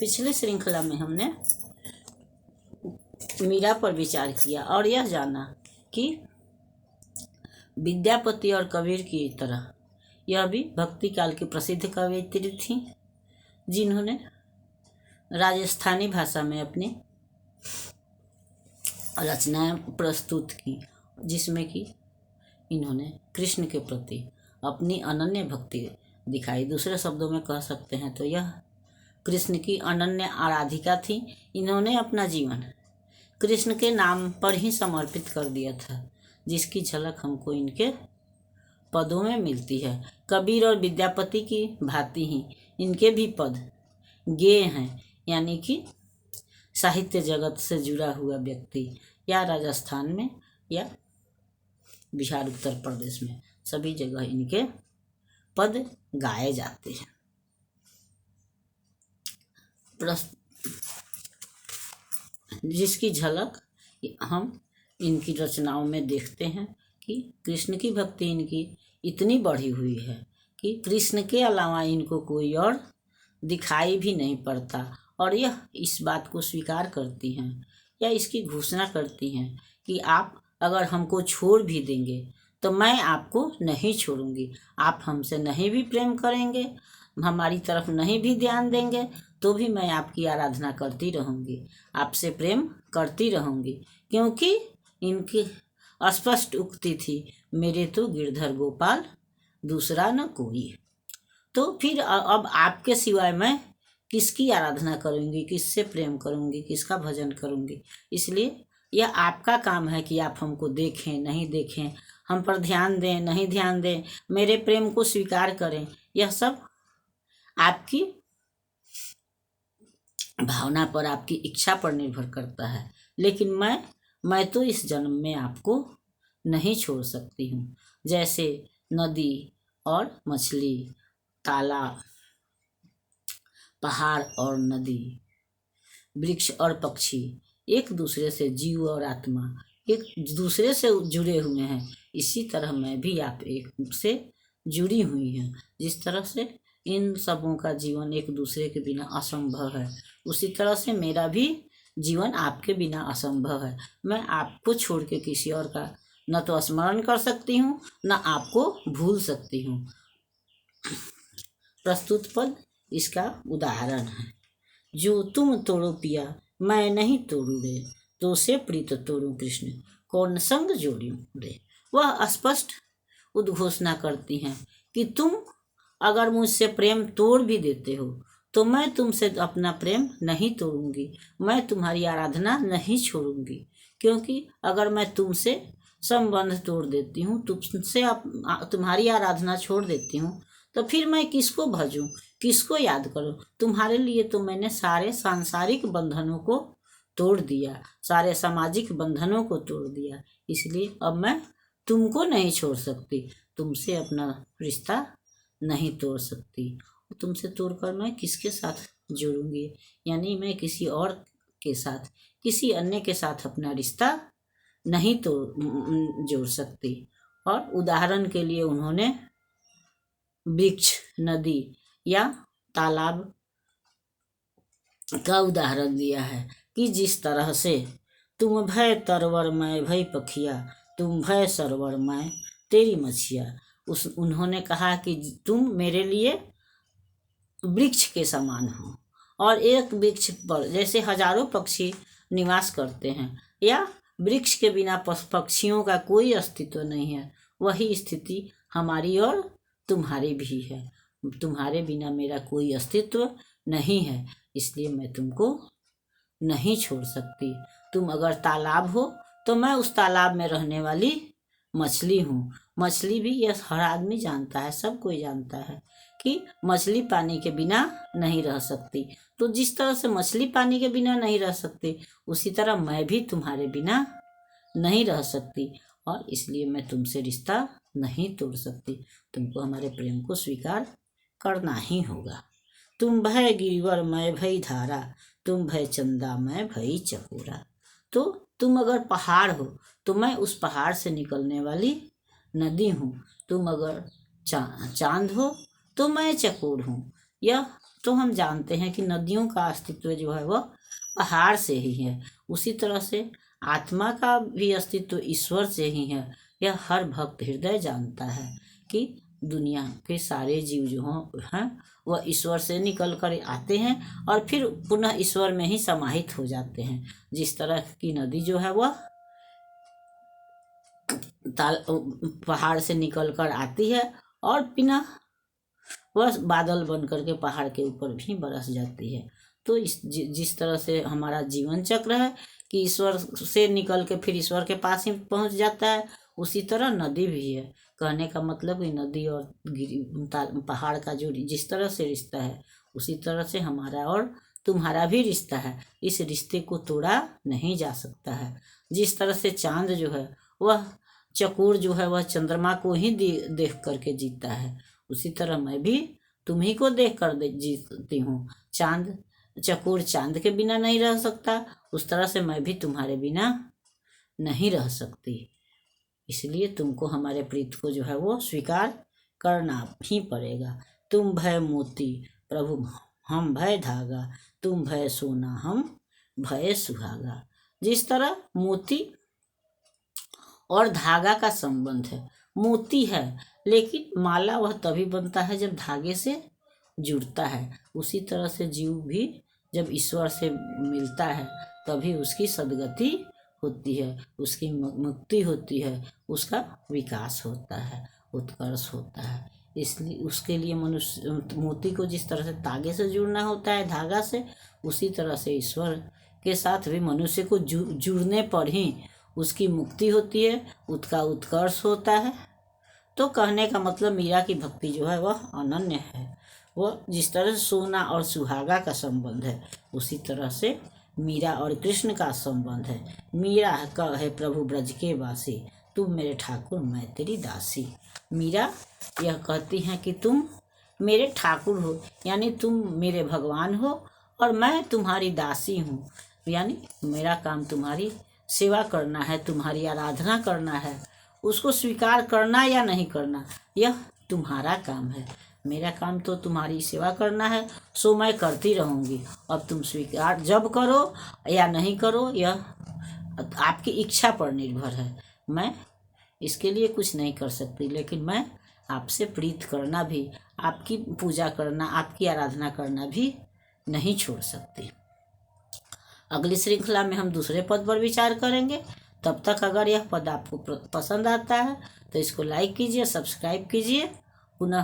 पिछले श्रृंखला में हमने मीरा पर विचार किया और यह जाना कि विद्यापति और कबीर की तरह यह भी भक्ति काल की प्रसिद्ध कवयित्री थीं, जिन्होंने राजस्थानी भाषा में अपनी रचनाएं प्रस्तुत की, जिसमें कि इन्होंने कृष्ण के प्रति अपनी अनन्य भक्ति दिखाई। दूसरे शब्दों में कह सकते हैं तो यह कृष्ण की अनन्य आराधिका थी। इन्होंने अपना जीवन कृष्ण के नाम पर ही समर्पित कर दिया था, जिसकी झलक हमको इनके पदों में मिलती है। कबीर और विद्यापति की भांति ही इनके भी पद गेय हैं, यानी कि साहित्य जगत से जुड़ा हुआ व्यक्ति या राजस्थान में या बिहार उत्तर प्रदेश में सभी जगह इनके पद गाए जाते हैं। जिसकी झलक हम इनकी रचनाओं में देखते हैं कि कृष्ण की भक्ति इनकी इतनी बढ़ी हुई है कि कृष्ण के अलावा इनको कोई और दिखाई भी नहीं पड़ता, और यह इस बात को स्वीकार करती हैं या इसकी घोषणा करती हैं कि आप अगर हमको छोड़ भी देंगे तो मैं आपको नहीं छोड़ूंगी। आप हमसे नहीं भी प्रेम करेंगे, हमारी तरफ नहीं भी ध्यान देंगे, तो भी मैं आपकी आराधना करती रहूँगी, आपसे प्रेम करती रहूँगी, क्योंकि इनकी स्पष्ट उक्ति थी, मेरे तो गिरधर गोपाल दूसरा न कोई। तो फिर अब आपके सिवाय मैं किसकी आराधना करूँगी, किससे प्रेम करूँगी, किसका भजन करूँगी। इसलिए यह आपका काम है कि आप हमको देखें नहीं देखें, हम पर ध्यान दें नहीं ध्यान दें, मेरे प्रेम को स्वीकार करें। यह सब आपकी भावना पर, आपकी इच्छा पर निर्भर करता है। लेकिन मैं तो इस जन्म में आपको नहीं छोड़ सकती हूँ। जैसे नदी और मछली, तालाब, पहाड़ और नदी, वृक्ष और पक्षी एक दूसरे से, जीव और आत्मा एक दूसरे से जुड़े हुए हैं, इसी तरह मैं भी आप एक से जुड़ी हुई हूँ। जिस तरह से इन सबों का जीवन एक दूसरे के बिना असंभव है, उसी तरह से मेरा भी जीवन आपके बिना असंभव है। मैं आपको छोड़ के किसी और का न तो स्मरण कर सकती हूँ, न आपको भूल सकती हूँ। प्रस्तुत पद इसका उदाहरण है। जो तुम तोड़ो पिया मैं नहीं तोड़ू रे, तो से प्रीत तोड़ू कृष्ण कौन संग जोड़ू रे। वह स्पष्ट उद्घोषणा करती हैं कि तुम अगर मुझसे प्रेम तोड़ भी देते हो तो मैं तुमसे अपना प्रेम नहीं तोड़ूंगी, मैं तुम्हारी आराधना नहीं छोड़ूंगी। क्योंकि अगर मैं तुमसे संबंध तोड़ देती हूँ, तुमसे तुम्हारी आराधना छोड़ देती हूँ, तो फिर मैं किसको भजूं, किसको याद करूं। तुम्हारे लिए तो मैंने सारे सांसारिक बंधनों को तोड़ दिया, सारे सामाजिक बंधनों को तोड़ दिया। इसलिए अब मैं तुमको नहीं छोड़ सकती, तुमसे अपना रिश्ता नहीं तोड़ सकती। तुमसे तोड़कर मैं किसके साथ जोड़ूंगी, यानी मैं किसी और के साथ, किसी अन्य के साथ अपना रिश्ता नहीं जोड़ सकती। और उदाहरण के लिए उन्होंने वृक्ष, नदी या तालाब का उदाहरण दिया है कि जिस तरह से तुम भय तरवर मैं भय पखिया, तुम भय सरवर मैं तेरी मछिया। उन्होंने कहा कि तुम मेरे लिए वृक्ष के समान हो, और एक वृक्ष पर जैसे हजारों पक्षी निवास करते हैं, या वृक्ष के बिना पक्षियों का कोई अस्तित्व नहीं है, वही स्थिति हमारी और तुम्हारी भी है। तुम्हारे बिना मेरा कोई अस्तित्व नहीं है, इसलिए मैं तुमको नहीं छोड़ सकती। तुम अगर तालाब हो तो मैं उस तालाब में रहने वाली मछली हूँ। मछली भी यह हर आदमी जानता है, सब कोई जानता है कि मछली पानी के बिना नहीं रह सकती। तो जिस तरह से मछली पानी के बिना नहीं रह सकती, उसी तरह मैं भी तुम्हारे बिना नहीं रह सकती, और इसलिए मैं तुमसे रिश्ता नहीं तोड़ सकती। तुमको हमारे प्रेम को स्वीकार करना ही होगा। तुम भय गिरिवर मैं भई धारा, तुम भय चंदा मैं भई चकोरा। तो तुम अगर पहाड़ हो तो मैं उस पहाड़ से निकलने वाली नदी हूँ, तुम अगर चांद हो तो मैं चकोर हूँ। यह तो हम जानते हैं कि नदियों का अस्तित्व जो है वह पहाड़ से ही है। उसी तरह से आत्मा का भी अस्तित्व ईश्वर से ही है। यह हर भक्त हृदय जानता है कि दुनिया के सारे जीव जो हैं वह ईश्वर से निकल कर आते हैं और फिर पुनः ईश्वर में ही समाहित हो जाते हैं। जिस तरह की नदी जो है वह पहाड़ से निकल कर आती है और पुनः वह बादल बन करके पहाड़ के ऊपर भी बरस जाती है। तो जिस तरह से हमारा जीवन चक्र है कि ईश्वर से निकल के फिर ईश्वर के पास ही पहुंच जाता है, उसी तरह नदी भी है। कहने का मतलब कि नदी और पहाड़ का जो जिस तरह से रिश्ता है, उसी तरह से हमारा और तुम्हारा भी रिश्ता है। इस रिश्ते को तोड़ा नहीं जा सकता है। जिस तरह से चांद जो है वह चकोर जो है वह चंद्रमा को ही देख करके जीता है, उसी तरह मैं भी तुम्ही को देख कर जीती हूँ। चांद चकोर चांद के बिना नहीं रह सकता, उस तरह से मैं भी तुम्हारे बिना नहीं रह सकती। इसलिए तुमको हमारे प्रीत को जो है वो स्वीकार करना ही पड़ेगा। तुम भय मोती प्रभु हम भय धागा, तुम भय सोना हम भय सुहागा। जिस तरह मोती और धागा का संबंध है, मोती है लेकिन माला वह तभी बनता है जब धागे से जुड़ता है। उसी तरह से जीव भी जब ईश्वर से मिलता है तभी उसकी सद्गति होती है, उसकी मुक्ति होती है, उसका विकास होता है, उत्कर्ष होता है। इसलिए उसके लिए मनुष्य मोती को जिस तरह से धागे से जुड़ना होता है धागा से, उसी तरह से ईश्वर के साथ भी मनुष्य को जुड़ने पर ही उसकी मुक्ति होती है, उसका उत्कर्ष होता है। तो कहने का मतलब मीरा की भक्ति जो है वह अनन्य है। वह जिस तरह से सोना और सुहागा का संबंध है, उसी तरह से मीरा और कृष्ण का संबंध है। मीरा का है प्रभु ब्रज के वासी, तुम मेरे ठाकुर मैं तेरी दासी। मीरा यह कहती हैं कि तुम मेरे ठाकुर हो, यानी तुम मेरे भगवान हो और मैं तुम्हारी दासी हूँ। यानी मेरा काम तुम्हारी सेवा करना है, तुम्हारी आराधना करना है, उसको स्वीकार करना या नहीं करना यह तुम्हारा काम है। मेरा काम तो तुम्हारी सेवा करना है, सो मैं करती रहूँगी। अब तुम स्वीकार जब करो या नहीं करो यह आपकी इच्छा पर निर्भर है। मैं इसके लिए कुछ नहीं कर सकती, लेकिन मैं आपसे प्रीत करना भी, आपकी पूजा करना, आपकी आराधना करना भी नहीं छोड़ सकती। अगली श्रृंखला में हम दूसरे पद पर विचार करेंगे। तब तक अगर यह पद आपको पसंद आता है तो इसको लाइक कीजिए, सब्सक्राइब कीजिए। पुनः